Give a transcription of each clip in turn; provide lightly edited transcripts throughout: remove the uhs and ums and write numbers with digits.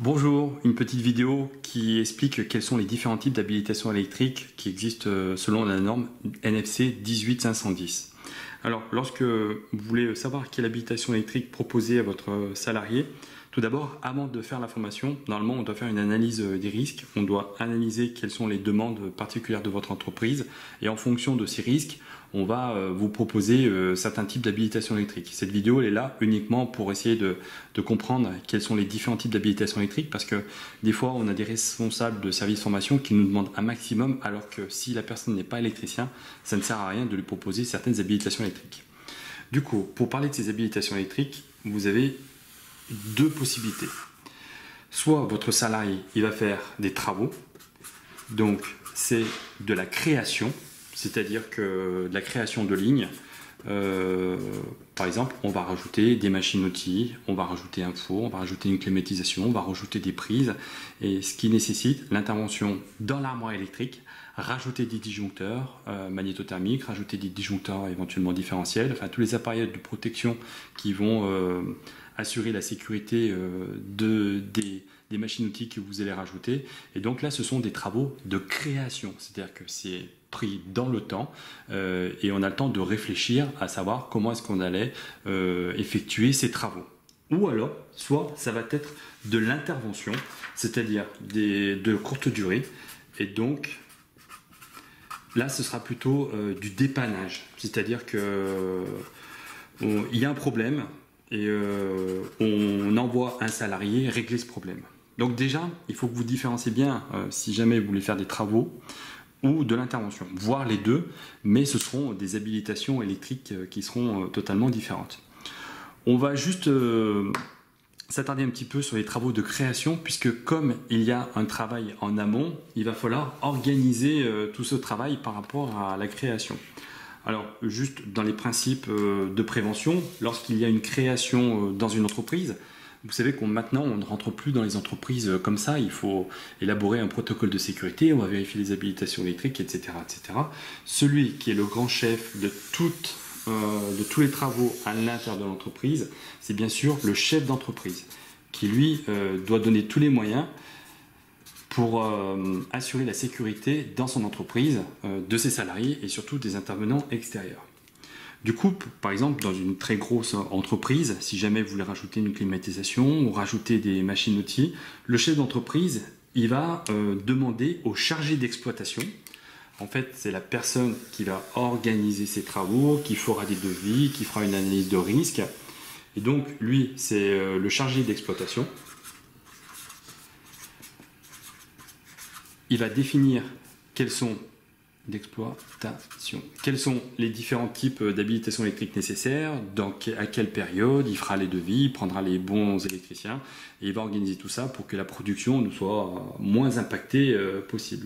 Bonjour, une petite vidéo qui explique quels sont les différents types d'habilitation électrique qui existent selon la norme NFC 18510. Alors, lorsque vous voulez savoir quelle habilitation électrique proposer à votre salarié, tout d'abord, avant de faire la formation, normalement, on doit faire une analyse des risques. On doit analyser quelles sont les demandes particulières de votre entreprise. Et en fonction de ces risques, on va vous proposer certains types d'habilitation électrique. Cette vidéo elle est là uniquement pour essayer de comprendre quels sont les différents types d'habilitation électrique, parce que des fois, on a des responsables de services formation qui nous demandent un maximum, alors que si la personne n'est pas électricien, ça ne sert à rien de lui proposer certaines habilitations électriques. Du coup, pour parler de ces habilitations électriques, vous avez deux possibilités. Soit votre salarié il va faire des travaux, donc c'est de la création, c'est-à-dire que de la création de lignes. Par exemple, on va rajouter des machines-outils, on va rajouter un four, on va rajouter une climatisation, on va rajouter des prises, et ce qui nécessite l'intervention dans l'armoire électrique, rajouter des disjoncteurs magnétothermiques, rajouter des disjoncteurs éventuellement différentiels, enfin tous les appareils de protection qui vont assurer la sécurité des machines-outils que vous allez rajouter. Et donc là, ce sont des travaux de création, c'est-à-dire que c'est pris dans le temps et on a le temps de réfléchir à savoir comment est-ce qu'on allait effectuer ces travaux. Ou alors, soit ça va être de l'intervention, c'est-à-dire de courte durée, et donc là, ce sera plutôt du dépannage, c'est-à-dire que il y a un problème et on envoie un salarié régler ce problème. Donc déjà, il faut que vous différenciez bien si jamais vous voulez faire des travaux ou de l'intervention, voire les deux, mais ce seront des habilitations électriques qui seront totalement différentes. On va juste s'attarder un petit peu sur les travaux de création, puisque comme il y a un travail en amont, il va falloir organiser tout ce travail par rapport à la création. Alors, juste dans les principes de prévention, lorsqu'il y a une création dans une entreprise, vous savez qu'on maintenant on ne rentre plus dans les entreprises comme ça, il faut élaborer un protocole de sécurité, on va vérifier les habilitations électriques, etc., etc. Celui qui est le grand chef de tous les travaux à l'intérieur de l'entreprise, c'est bien sûr le chef d'entreprise, qui lui doit donner tous les moyens pour assurer la sécurité dans son entreprise, de ses salariés et surtout des intervenants extérieurs. Du coup, par exemple, dans une très grosse entreprise, si jamais vous voulez rajouter une climatisation ou rajouter des machines-outils, le chef d'entreprise, il va demander au chargé d'exploitation. En fait, c'est la personne qui va organiser ses travaux, qui fera des devis, qui fera une analyse de risque. Et donc, lui, c'est le chargé d'exploitation. Il va définir quels sont les différents types d'habilitation électrique nécessaires, à quelle période, il fera les devis, il prendra les bons électriciens et il va organiser tout ça pour que la production ne soit moins impactée possible.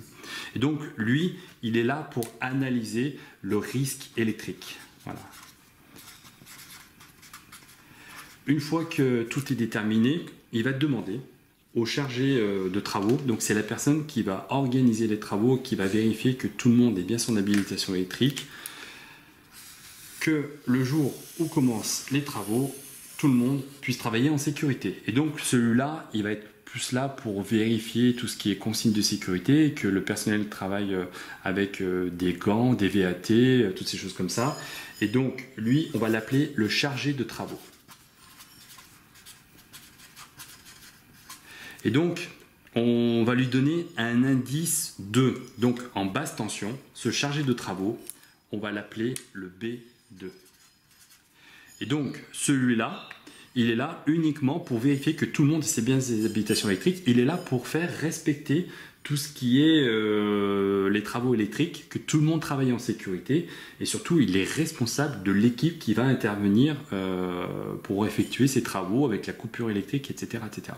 Et donc lui, il est là pour analyser le risque électrique. Voilà. Une fois que tout est déterminé, il va demander au chargé de travaux, donc c'est la personne qui va organiser les travaux, qui va vérifier que tout le monde ait bien son habilitation électrique, que le jour où commencent les travaux, tout le monde puisse travailler en sécurité. Et donc celui-là, il va être plus là pour vérifier tout ce qui est consigne de sécurité, que le personnel travaille avec des gants, des VAT, toutes ces choses comme ça. Et donc lui, on va l'appeler le chargé de travaux. Et donc, on va lui donner un indice 2. Donc, en basse tension, ce chargé de travaux, on va l'appeler le B2. Et donc, celui-là, il est là uniquement pour vérifier que tout le monde sait bien ses habilitations électriques. Il est là pour faire respecter tout ce qui est les travaux électriques, que tout le monde travaille en sécurité. Et surtout, il est responsable de l'équipe qui va intervenir pour effectuer ces travaux avec la coupure électrique, etc., etc.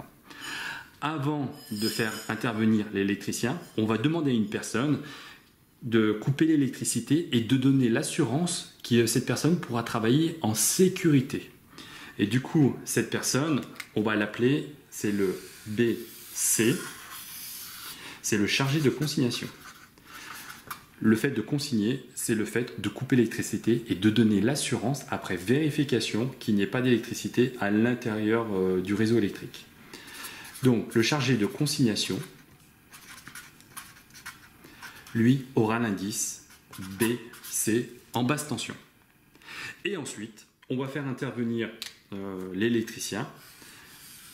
Avant de faire intervenir l'électricien, on va demander à une personne de couper l'électricité et de donner l'assurance que cette personne pourra travailler en sécurité. Et du coup, cette personne, on va l'appeler, c'est le BC, c'est le chargé de consignation. Le fait de consigner, c'est le fait de couper l'électricité et de donner l'assurance après vérification qu'il n'y ait pas d'électricité à l'intérieur du réseau électrique. Donc le chargé de consignation, lui, aura l'indice BC en basse tension. Et ensuite, on va faire intervenir l'électricien.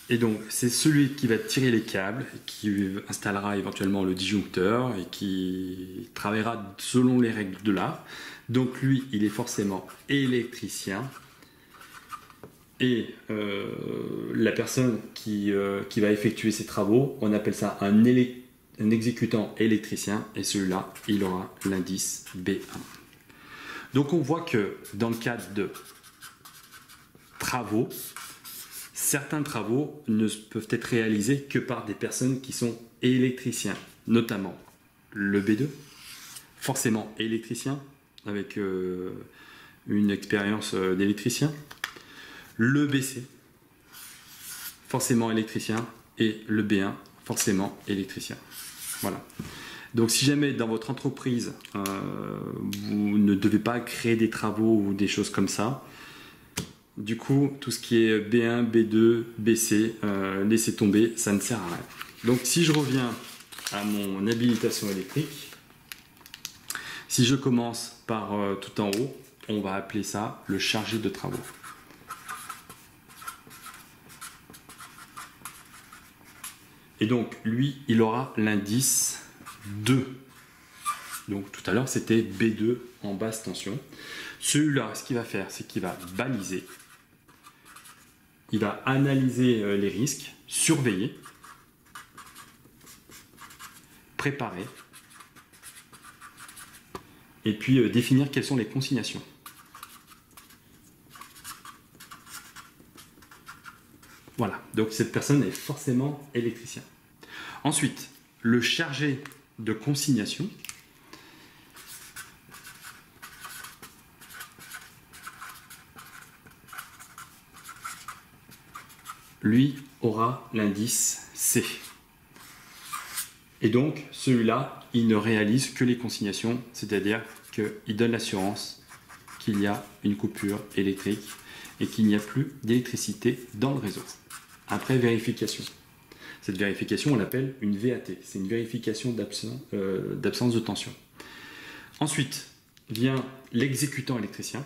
Et donc, c'est celui qui va tirer les câbles, qui installera éventuellement le disjoncteur et qui travaillera selon les règles de l'art. Donc, lui, il est forcément électricien. Et la personne qui va effectuer ces travaux, on appelle ça un exécutant électricien. Et celui-là, il aura l'indice B1. Donc, on voit que dans le cadre de travaux, certains travaux ne peuvent être réalisés que par des personnes qui sont électriciens, notamment le B2, forcément électricien, avec une expérience d'électricien, le BC, forcément électricien, et le B1, forcément électricien. Voilà. Donc si jamais dans votre entreprise, vous ne devez pas créer des travaux ou des choses comme ça, du coup, tout ce qui est B1, B2, BC, laissez tomber, ça ne sert à rien. Donc si je reviens à mon habilitation électrique, si je commence par tout en haut, on va appeler ça le chargé de travaux. Et donc, lui, il aura l'indice 2. Donc, tout à l'heure, c'était B2 en basse tension. Celui-là, ce qu'il va faire, c'est qu'il va baliser. Il va analyser les risques, surveiller, préparer, et puis définir quelles sont les consignations. Voilà, donc cette personne est forcément électricien. Ensuite, le chargé de consignation, lui aura l'indice C. Et donc, celui-là, il ne réalise que les consignations, c'est-à-dire qu'il donne l'assurance qu'il y a une coupure électrique et qu'il n'y a plus d'électricité dans le réseau. Après vérification. Cette vérification, on l'appelle une VAT. C'est une vérification d'absence de tension. Ensuite, vient l'exécutant électricien.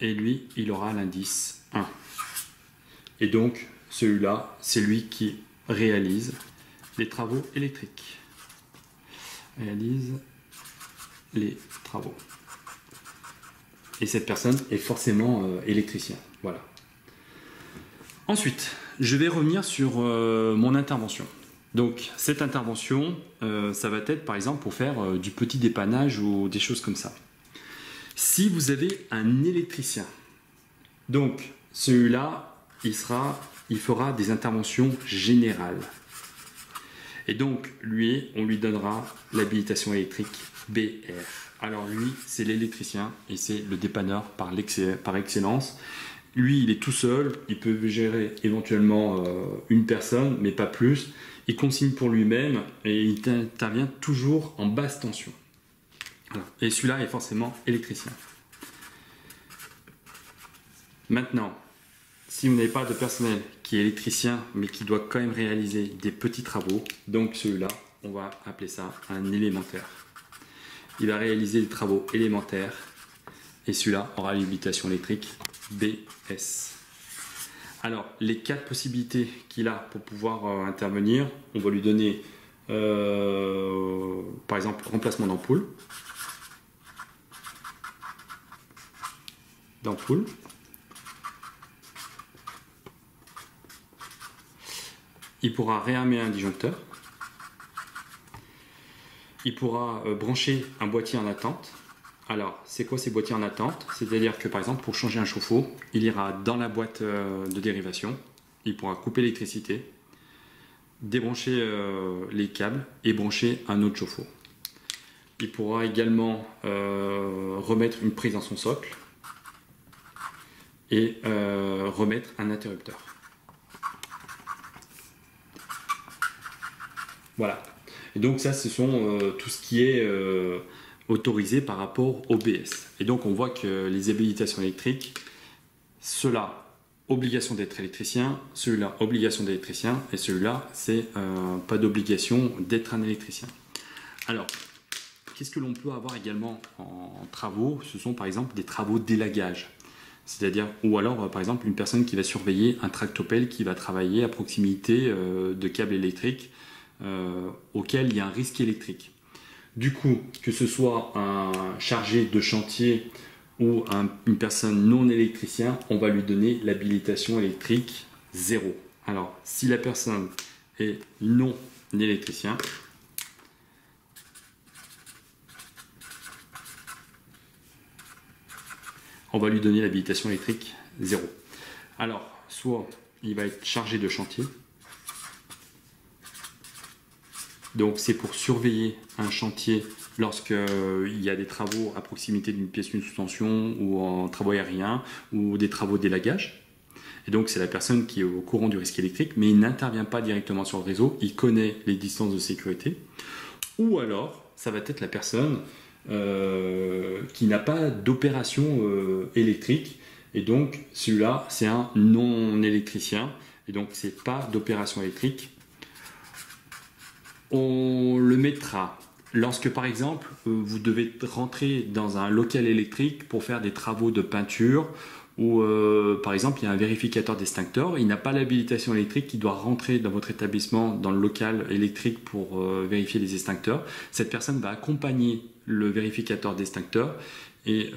Et lui, il aura l'indice 1. Et donc, celui-là, c'est lui qui réalise les travaux électriques. Réalise les travaux. Et cette personne est forcément électricien. Voilà. Ensuite, je vais revenir sur mon intervention. Donc, cette intervention, ça va être par exemple pour faire du petit dépannage ou des choses comme ça. Si vous avez un électricien, donc celui-là, il fera des interventions générales. Et donc, lui, on lui donnera l'habilitation électrique BR. Alors lui, c'est l'électricien et c'est le dépanneur par excellence. Lui, il est tout seul, il peut gérer éventuellement une personne, mais pas plus. Il consigne pour lui-même et il intervient toujours en basse tension. Voilà. Et celui-là est forcément électricien. Maintenant, si vous n'avez pas de personnel qui est électricien, mais qui doit quand même réaliser des petits travaux, donc celui-là, on va appeler ça un élémentaire. Il va réaliser des travaux élémentaires et celui-là aura l'habilitation électrique BS. Alors, les 4 possibilités qu'il a pour pouvoir intervenir, on va lui donner par exemple remplacement d'ampoule. Il pourra réarmer un disjoncteur. Il pourra brancher un boîtier en attente. Alors, c'est quoi ces boîtiers en attente? C'est-à-dire que par exemple, pour changer un chauffe-eau, il ira dans la boîte de dérivation, il pourra couper l'électricité, débrancher les câbles et brancher un autre chauffe-eau. Il pourra également remettre une prise dans son socle et remettre un interrupteur. Voilà. Et donc ça, ce sont tout ce qui est autorisé par rapport au BS. Et donc on voit que les habilitations électriques, ceux-là, obligation d'être électricien, celui-là, obligation d'électricien, et celui-là, c'est pas d'obligation d'être un électricien. Alors, qu'est-ce que l'on peut avoir également en travaux? Ce sont par exemple des travaux d'élagage. C'est-à-dire, ou alors par exemple une personne qui va surveiller un tractopelle qui va travailler à proximité de câbles électriques auquel il y a un risque électrique. Du coup, que ce soit un chargé de chantier ou une personne non électricien, on va lui donner l'habilitation électrique 0. Alors, si la personne est non électricien, on va lui donner l'habilitation électrique 0. Alors, soit il va être chargé de chantier, donc c'est pour surveiller un chantier lorsqu'il y a des travaux à proximité d'une pièce d'une sous-tension ou en travaux aériens ou des travaux d'élagage. Et donc c'est la personne qui est au courant du risque électrique, mais il n'intervient pas directement sur le réseau, il connaît les distances de sécurité. Ou alors, ça va être la personne qui n'a pas d'opération électrique, et donc celui-là c'est un non électricien, et donc c'est pas d'opération électrique. On le mettra lorsque par exemple vous devez rentrer dans un local électrique pour faire des travaux de peinture, ou par exemple il y a un vérificateur d'extincteur, il n'a pas l'habilitation électrique, il doit rentrer dans votre établissement, dans le local électrique pour vérifier les extincteurs. Cette personne va accompagner le vérificateur d'extincteur et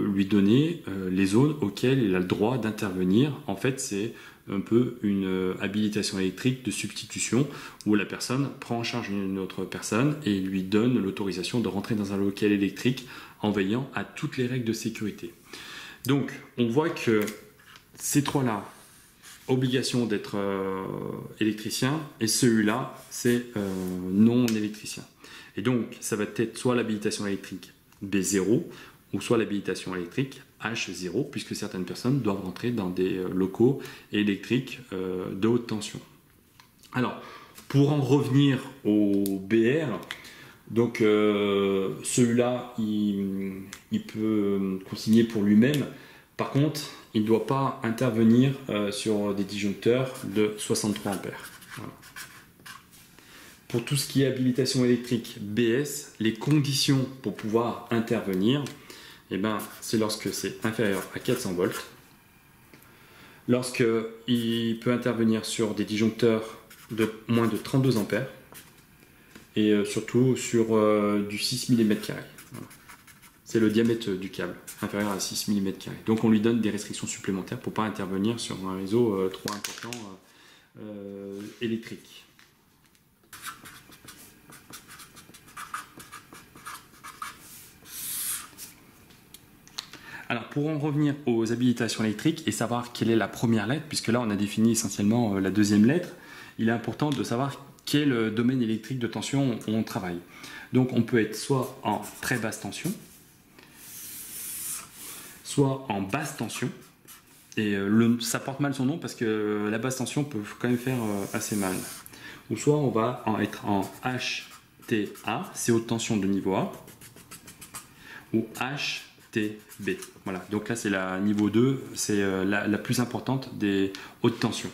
lui donner les zones auxquelles il a le droit d'intervenir. En fait, c'est un peu une habilitation électrique de substitution où la personne prend en charge une autre personne et lui donne l'autorisation de rentrer dans un local électrique en veillant à toutes les règles de sécurité. Donc, on voit que ces trois-là, obligation d'être électricien, et celui-là, c'est non électricien. Et donc, ça va être soit l'habilitation électrique B0, ou soit l'habilitation électrique H0, puisque certaines personnes doivent rentrer dans des locaux électriques de haute tension. Alors, pour en revenir au BR, donc celui-là, il peut consigner pour lui-même. Par contre, il ne doit pas intervenir sur des disjoncteurs de 63 ampères. Voilà. Pour tout ce qui est habilitation électrique BS, les conditions pour pouvoir intervenir, eh ben, c'est lorsque c'est inférieur à 400 volts, lorsqu'il peut intervenir sur des disjoncteurs de moins de 32 ampères, et surtout sur du 6 mm². Voilà. C'est le diamètre du câble, inférieur à 6 mm². Donc on lui donne des restrictions supplémentaires pour ne pas intervenir sur un réseau trop important électrique. Alors pour en revenir aux habilitations électriques et savoir quelle est la première lettre, puisque là on a défini essentiellement la deuxième lettre, il est important de savoir quel domaine électrique de tension on travaille. Donc on peut être soit en très basse tension, soit en basse tension, et ça porte mal son nom parce que la basse tension peut quand même faire assez mal. Ou soit on va être en HTA, c'est haute tension de niveau A, ou HTB. Voilà, donc là c'est la niveau 2, c'est la plus importante des hautes tensions.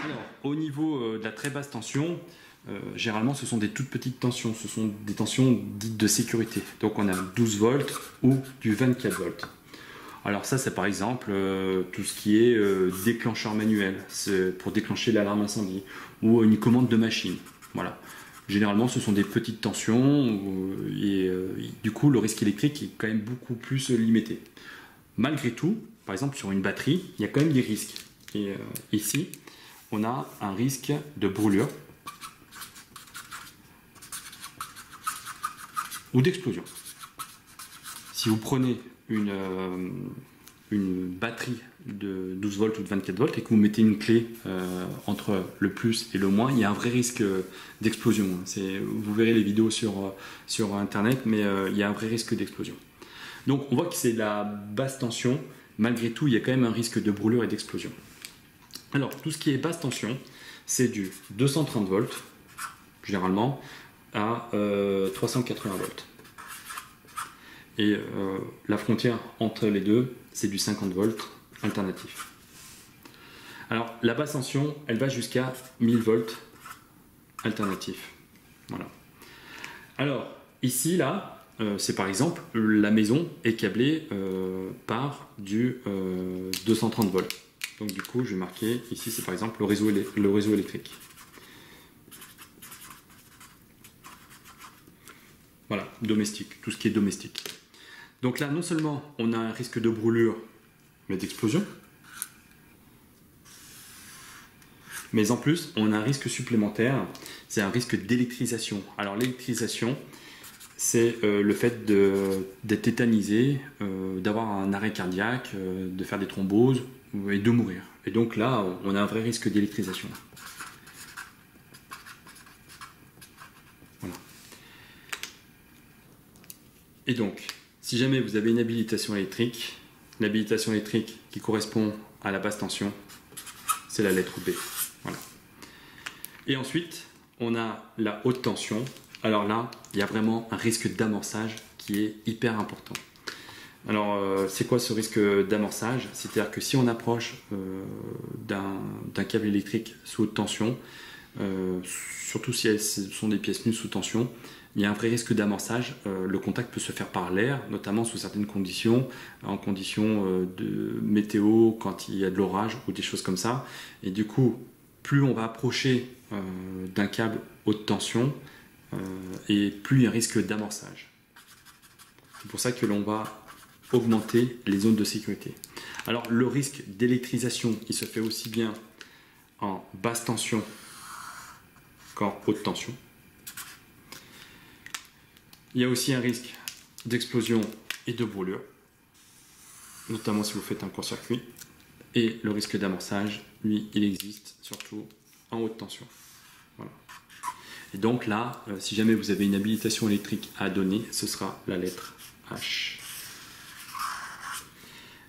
Alors, au niveau de la très basse tension, généralement ce sont des toutes petites tensions, ce sont des tensions dites de sécurité. Donc on a 12 volts ou du 24 volts. Alors ça c'est par exemple tout ce qui est déclencheur manuel, c'est pour déclencher l'alarme incendie, ou une commande de machine. Voilà. Généralement ce sont des petites tensions et du coup le risque électrique est quand même beaucoup plus limité. Malgré tout, par exemple sur une batterie, il y a quand même des risques. Et ici, on a un risque de brûlure ou d'explosion. Si vous prenez une batterie de 12 volts ou de 24 volts et que vous mettez une clé entre le plus et le moins, il y a un vrai risque d'explosion. Vous verrez les vidéos sur internet, mais il y a un vrai risque d'explosion. Donc on voit que c'est de la basse tension. Malgré tout, il y a quand même un risque de brûlure et d'explosion. Alors, tout ce qui est basse tension, c'est du 230 volts, généralement, à 380 volts. Et la frontière entre les deux, c'est du 50 volts alternatif. Alors, la basse tension, elle va jusqu'à 1000 volts alternatif. Voilà. Alors, ici, là, c'est par exemple, la maison est câblée par du 230 volts. Donc, du coup, je vais marquer, ici, c'est par exemple le réseau électrique. Voilà, domestique, tout ce qui est domestique. Donc là, non seulement on a un risque de brûlure, mais d'explosion, mais en plus, on a un risque supplémentaire, c'est un risque d'électrisation. Alors l'électrisation, c'est le fait d'être tétanisé, d'avoir un arrêt cardiaque, de faire des thromboses et de mourir. Et donc là, on a un vrai risque d'électrisation. Voilà. Et donc, si jamais vous avez une habilitation électrique, l'habilitation électrique qui correspond à la basse tension, c'est la lettre B. Voilà. Et ensuite, on a la haute tension. Alors là, il y a vraiment un risque d'amorçage qui est hyper important. Alors, c'est quoi ce risque d'amorçage? C'est-à-dire que si on approche d'un câble électrique sous haute tension, surtout si ce sont des pièces nues sous tension, il y a un vrai risque d'amorçage. Le contact peut se faire par l'air, notamment sous certaines conditions, en conditions de météo, quand il y a de l'orage ou des choses comme ça. Et du coup, plus on va approcher d'un câble haute tension, et plus il y a un risque d'amorçage. C'est pour ça que l'on va augmenter les zones de sécurité. Alors, le risque d'électrisation, il se fait aussi bien en basse tension qu'en haute tension. Il y a aussi un risque d'explosion et de brûlure, notamment si vous faites un court-circuit. Et le risque d'amorçage, lui, il existe surtout en haute tension. Voilà. Et donc là, si jamais vous avez une habilitation électrique à donner, ce sera la lettre H.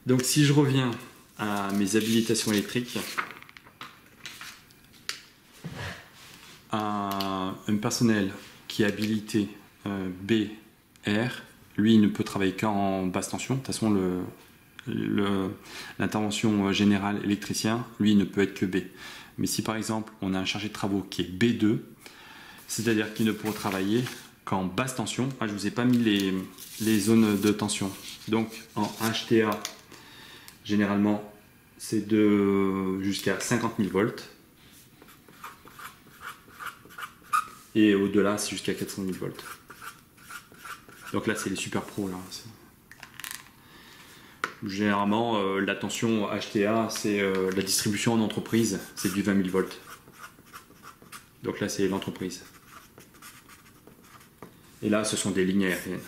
Donc si je reviens à mes habilitations électriques, un personnel qui est habilité BR, lui, il ne peut travailler qu'en basse tension. De toute façon, l'intervention générale électricien, lui, il ne peut être que B. Mais si par exemple, on a un chargé de travaux qui est B2, c'est-à-dire qu'il ne pourra travailler qu'en basse tension. Ah, je ne vous ai pas mis les zones de tension. Donc en HTA, généralement, c'est jusqu'à 50 000 volts. Et au-delà, c'est jusqu'à 400 000 volts. Donc là, c'est les super pros. Là. Généralement, la tension HTA, c'est la distribution en entreprise, c'est du 20 000 volts. Donc là, c'est l'entreprise. Et là, ce sont des lignes aériennes.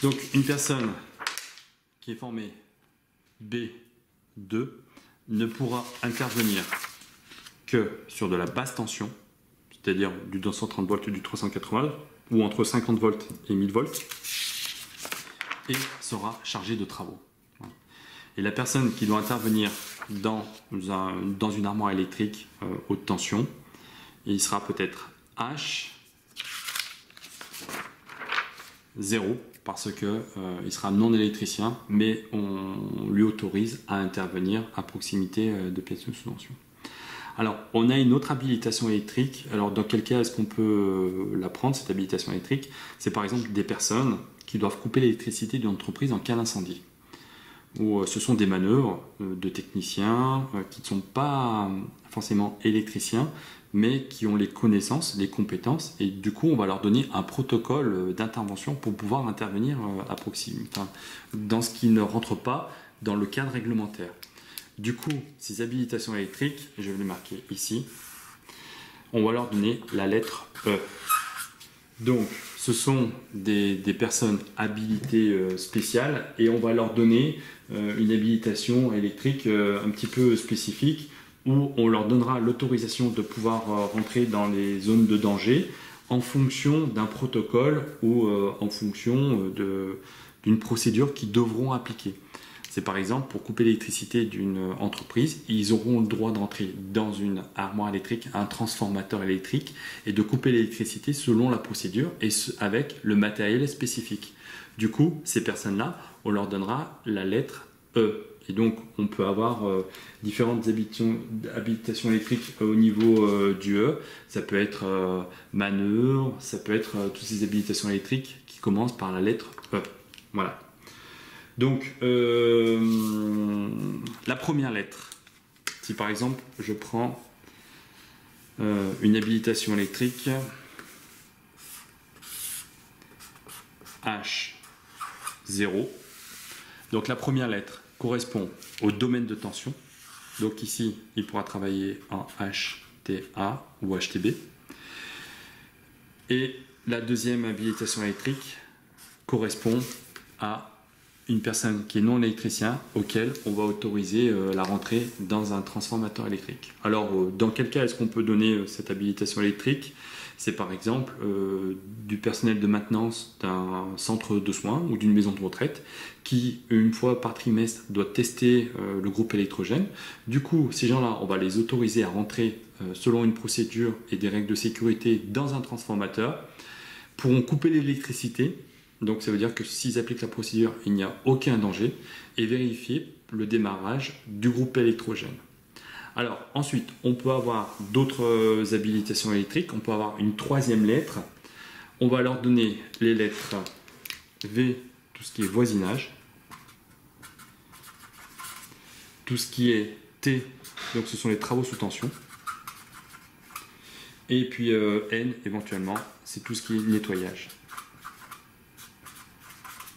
Donc, une personne qui est formée B2 ne pourra intervenir que sur de la basse tension, c'est-à-dire du 230 volts et du 380, ou entre 50 volts et 1000 volts, et sera chargé de travaux. Et la personne qui doit intervenir dans une armoire électrique haute tension, il sera peut-être H0, parce qu'il sera non électricien, mais on lui autorise à intervenir à proximité de pièces sous tension. Alors, on a une autre habilitation électrique. Alors, dans quel cas est-ce qu'on peut la prendre, cette habilitation électrique? C'est par exemple des personnes qui doivent couper l'électricité d'une entreprise en cas d'incendie. Ou ce sont des manœuvres de techniciens qui ne sont pas forcément électriciens, mais qui ont les connaissances, les compétences, et du coup, on va leur donner un protocole d'intervention pour pouvoir intervenir à proximité, enfin, dans ce qui ne rentre pas dans le cadre réglementaire. Du coup, ces habilitations électriques, je vais les marquer ici, on va leur donner la lettre E. Donc, ce sont des personnes habilitées spéciales et on va leur donner une habilitation électrique un petit peu spécifique où on leur donnera l'autorisation de pouvoir rentrer dans les zones de danger en fonction d'un protocole ou en fonction d'une procédure qu'ils devront appliquer. C'est par exemple pour couper l'électricité d'une entreprise, ils auront le droit d'entrer dans une armoire électrique, un transformateur électrique et de couper l'électricité selon la procédure et avec le matériel spécifique. Du coup, ces personnes-là, on leur donnera la lettre E. Et donc, on peut avoir différentes habilitations électriques au niveau du E. Ça peut être manœuvre, ça peut être toutes ces habilitations électriques qui commencent par la lettre E. Voilà. Donc, la première lettre, si par exemple, je prends une habilitation électrique H0, donc la première lettre correspond au domaine de tension. Donc ici, il pourra travailler en HTA ou HTB. Et la deuxième habilitation électrique correspond à une personne qui est non électricien auquel on va autoriser la rentrée dans un transformateur électrique. Alors, dans quel cas est-ce qu'on peut donner cette habilitation électrique? C'est par exemple du personnel de maintenance d'un centre de soins ou d'une maison de retraite qui, une fois par trimestre, doit tester le groupe électrogène. Du coup, ces gens-là, on va les autoriser à rentrer selon une procédure et des règles de sécurité dans un transformateur, pourront couper l'électricité. Donc ça veut dire que s'ils appliquent la procédure, il n'y a aucun danger, et vérifier le démarrage du groupe électrogène. Alors ensuite, on peut avoir d'autres habilitations électriques, on peut avoir une troisième lettre, on va leur donner les lettres V, tout ce qui est voisinage, tout ce qui est T, donc ce sont les travaux sous tension, et puis N éventuellement, c'est tout ce qui est nettoyage.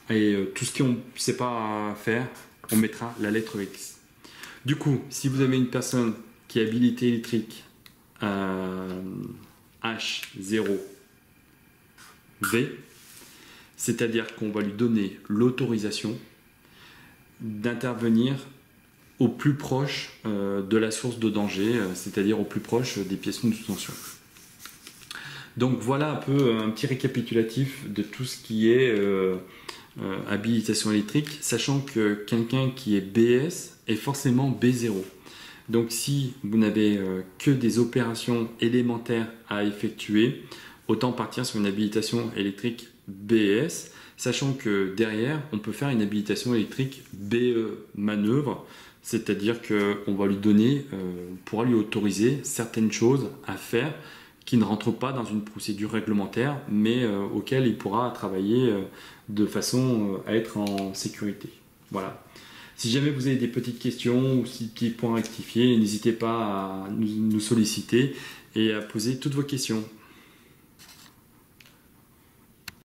Et tout ce qu'on ne sait pas faire, on mettra la lettre X. Du coup, si vous avez une personne qui est habilitée électrique H0V, c'est-à-dire qu'on va lui donner l'autorisation d'intervenir au plus proche de la source de danger, c'est-à-dire au plus proche des pièces sous tension. Donc voilà un peu un petit récapitulatif de tout ce qui est habilitation électrique, sachant que quelqu'un qui est BS est forcément B0. Donc si vous n'avez que des opérations élémentaires à effectuer, autant partir sur une habilitation électrique BS, sachant que derrière, on peut faire une habilitation électrique BE manœuvre, c'est-à-dire qu'on va lui donner, on pourra lui autoriser certaines choses à faire qui ne rentrent pas dans une procédure réglementaire, mais auquel il pourra travailler de façon à être en sécurité. Voilà. Si jamais vous avez des petites questions ou des petits points à rectifier, n'hésitez pas à nous solliciter et à poser toutes vos questions.